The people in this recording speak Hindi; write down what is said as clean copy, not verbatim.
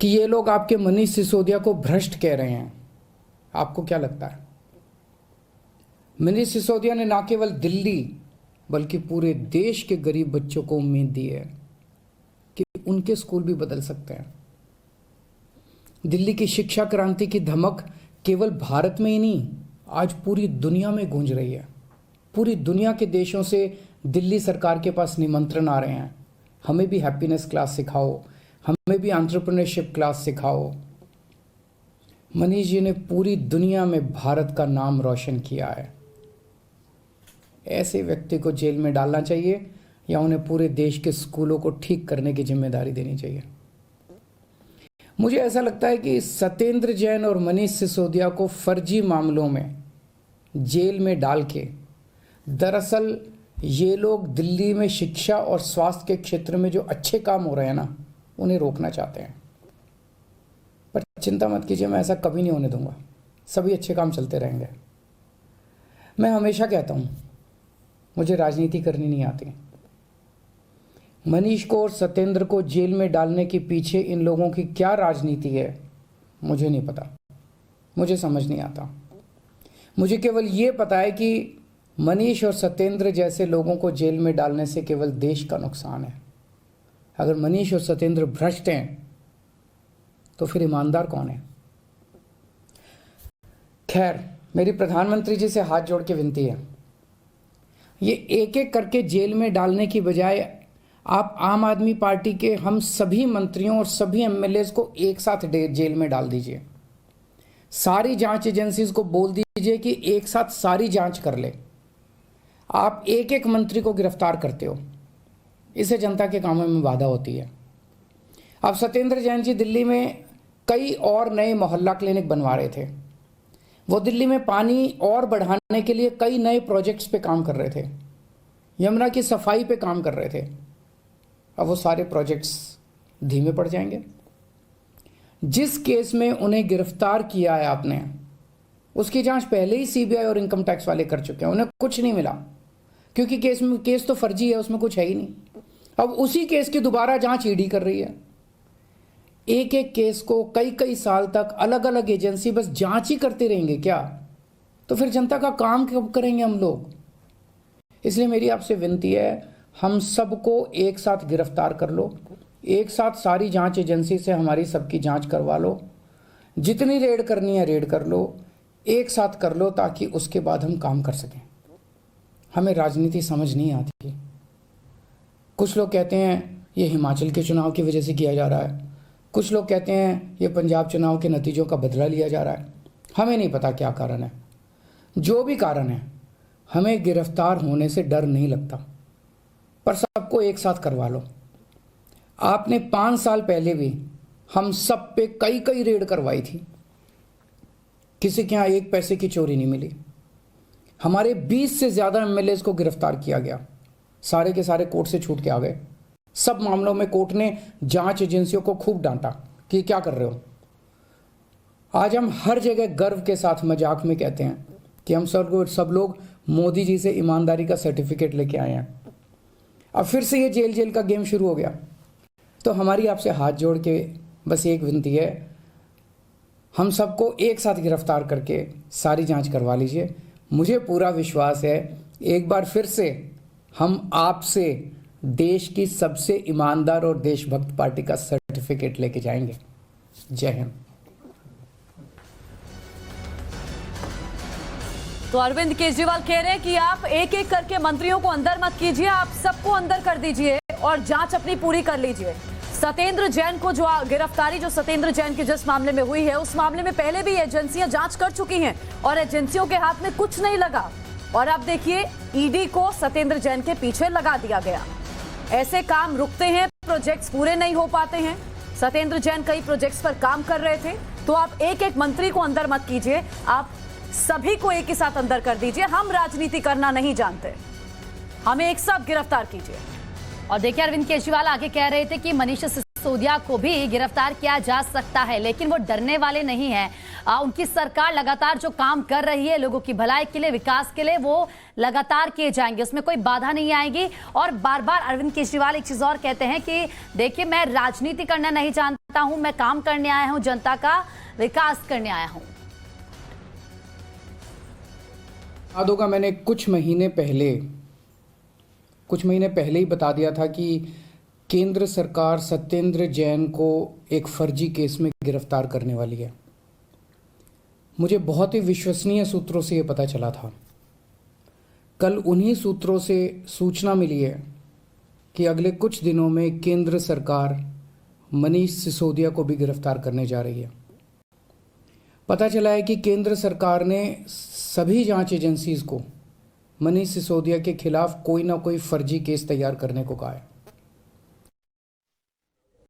कि ये लोग आपके मनीष सिसोदिया को भ्रष्ट कह रहे हैं। आपको क्या लगता है? मनीष सिसोदिया ने ना केवल दिल्ली बल्कि पूरे देश के गरीब बच्चों को उम्मीद दी है कि उनके स्कूल भी बदल सकते हैं। दिल्ली की शिक्षा क्रांति की धमक केवल भारत में ही नहीं, आज पूरी दुनिया में गूंज रही है। पूरी दुनिया के देशों से दिल्ली सरकार के पास निमंत्रण आ रहे हैं, हमें भी हैप्पीनेस क्लास सिखाओ, हमें भी एंटरप्रेन्योरशिप क्लास सिखाओ। मनीष जी ने पूरी दुनिया में भारत का नाम रोशन किया है। ऐसे व्यक्ति को जेल में डालना चाहिए या उन्हें पूरे देश के स्कूलों को ठीक करने की जिम्मेदारी देनी चाहिए? मुझे ऐसा लगता है कि सत्येंद्र जैन और मनीष सिसोदिया को फर्जी मामलों में जेल में डाल के दरअसल ये लोग दिल्ली में शिक्षा और स्वास्थ्य के क्षेत्र में जो अच्छे काम हो रहे हैं ना, उन्हें रोकना चाहते हैं। पर चिंता मत कीजिए, मैं ऐसा कभी नहीं होने दूंगा। सभी अच्छे काम चलते रहेंगे। मैं हमेशा कहता हूं, मुझे राजनीति करनी नहीं आती। मनीष को और सत्येंद्र को जेल में डालने के पीछे इन लोगों की क्या राजनीति है, मुझे नहीं पता, मुझे समझ नहीं आता। मुझे केवल ये पता है कि मनीष और सत्येंद्र जैसे लोगों को जेल में डालने से केवल देश का नुकसान है। अगर मनीष और सत्येंद्र भ्रष्ट हैं तो फिर ईमानदार कौन है? खैर, मेरी प्रधानमंत्री जी से हाथ जोड़ के विनती है, ये एक एक करके जेल में डालने की बजाय आप आम आदमी पार्टी के हम सभी मंत्रियों और सभी एमएलएज को एक साथ जेल में डाल दीजिए। सारी जांच एजेंसीज को बोल दीजिए कि एक साथ सारी जांच कर ले। आप एक एक मंत्री को गिरफ्तार करते हो, इससे जनता के कामों में बाधा होती है। अब सत्येंद्र जैन जी दिल्ली में कई और नए मोहल्ला क्लिनिक बनवा रहे थे। वो दिल्ली में पानी और बढ़ाने के लिए कई नए प्रोजेक्ट्स पे काम कर रहे थे, यमुना की सफाई पे काम कर रहे थे। अब वो सारे प्रोजेक्ट्स धीमे पड़ जाएंगे। जिस केस में उन्हें गिरफ्तार किया है आपने, उसकी जांच पहले ही सीबीआई और इनकम टैक्स वाले कर चुके हैं, उन्हें कुछ नहीं मिला क्योंकि केस तो फर्जी है, उसमें कुछ है ही नहीं। अब उसी केस की दोबारा जांच ईडी कर रही है। एक एक केस को कई कई साल तक अलग अलग एजेंसी बस जांच ही करते रहेंगे क्या? तो फिर जनता का काम कब करेंगे हम लोग? इसलिए मेरी आपसे विनती है, हम सबको एक साथ गिरफ्तार कर लो, एक साथ सारी जांच एजेंसी से हमारी सबकी जांच करवा लो, जितनी रेड करनी है रेड कर लो, एक साथ कर लो ताकि उसके बाद हम काम कर सकें। हमें राजनीति समझ नहीं आती। कुछ लोग कहते हैं ये हिमाचल के चुनाव की वजह से किया जा रहा है, कुछ लोग कहते हैं ये पंजाब चुनाव के नतीजों का बदला लिया जा रहा है। हमें नहीं पता क्या कारण है। जो भी कारण है, हमें गिरफ्तार होने से डर नहीं लगता, पर सबको एक साथ करवा लो। आपने 5 साल पहले भी हम सब पे कई कई रेड करवाई थी, किसी के यहां एक पैसे की चोरी नहीं मिली। हमारे 20 से ज्यादा एमएलएज को गिरफ्तार किया गया, सारे के सारे कोर्ट से छूट के आ गए। सब मामलों में कोर्ट ने जांच एजेंसियों को खूब डांटा कि क्या कर रहे हो। आज हम हर जगह गर्व के साथ मजाक में कहते हैं कि हम सब लोग मोदी जी से ईमानदारी का सर्टिफिकेट लेके आए हैं। अब फिर से ये जेल जेल का गेम शुरू हो गया। तो हमारी आपसे हाथ जोड़ के बस एक विनती है, हम सबको एक साथ गिरफ्तार करके सारी जांच करवा लीजिए। मुझे पूरा विश्वास है एक बार फिर से हम आपसे देश की सबसे ईमानदार और देशभक्त पार्टी का सर्टिफिकेट लेके जाएंगे। जय हिंद। तो अरविंद केजरीवाल कह रहे हैं कि आप एक एक करके मंत्रियों को अंदर मत कीजिए, आप सबको अंदर कर दीजिए और जांच अपनी पूरी कर लीजिए। सत्येंद्र जैन को जो गिरफ्तारी जो सत्येंद्र जैन के जिस मामले में हुई है, उस मामले में पहले भी एजेंसियां जांच कर चुकी हैं और एजेंसियों के हाथ में कुछ नहीं लगा। और अब देखिए, ईडी को सत्येंद्र जैन के पीछे लगा दिया गया। ऐसे काम रुकते हैं, प्रोजेक्ट्स पूरे नहीं हो पाते हैं। सत्येंद्र जैन कई प्रोजेक्ट्स पर काम कर रहे थे। तो आप एक एक मंत्री को अंदर मत कीजिए, आप सभी को एक ही साथ अंदर कर दीजिए। हम राजनीति करना नहीं जानते, हमें एक साथ गिरफ्तार कीजिए। और देखिए, अरविंद केजरीवाल आगे कह रहे थे कि मनीष सिसोदिया को भी गिरफ्तार किया जा सकता है, लेकिन वो डरने वाले नहीं हैं। उनकी सरकार लगातार जो काम कर रही है लोगों की भलाई के लिए, विकास के लिए, वो लगातार किए जाएंगे, उसमें कोई बाधा नहीं आएगी। और बार बार अरविंद केजरीवाल एक चीज और कहते हैं कि देखिए, मैं राजनीति करना नहीं जानता, सकता हूं, मैं काम करने आया हूं, जनता का विकास करने आया हूं। याद होगा मैंने कुछ महीने पहले ही बता दिया था कि केंद्र सरकार सत्येंद्र जैन को एक फर्जी केस में गिरफ्तार करने वाली है। मुझे बहुत ही विश्वसनीय सूत्रों से ये पता चला था। कल उन्हीं सूत्रों से सूचना मिली है कि अगले कुछ दिनों में केंद्र सरकार मनीष सिसोदिया को भी गिरफ्तार करने जा रही है। पता चला है कि केंद्र सरकार ने सभी जांच एजेंसीज को मनीष सिसोदिया के खिलाफ कोई ना कोई फर्जी केस तैयार करने को कहा है।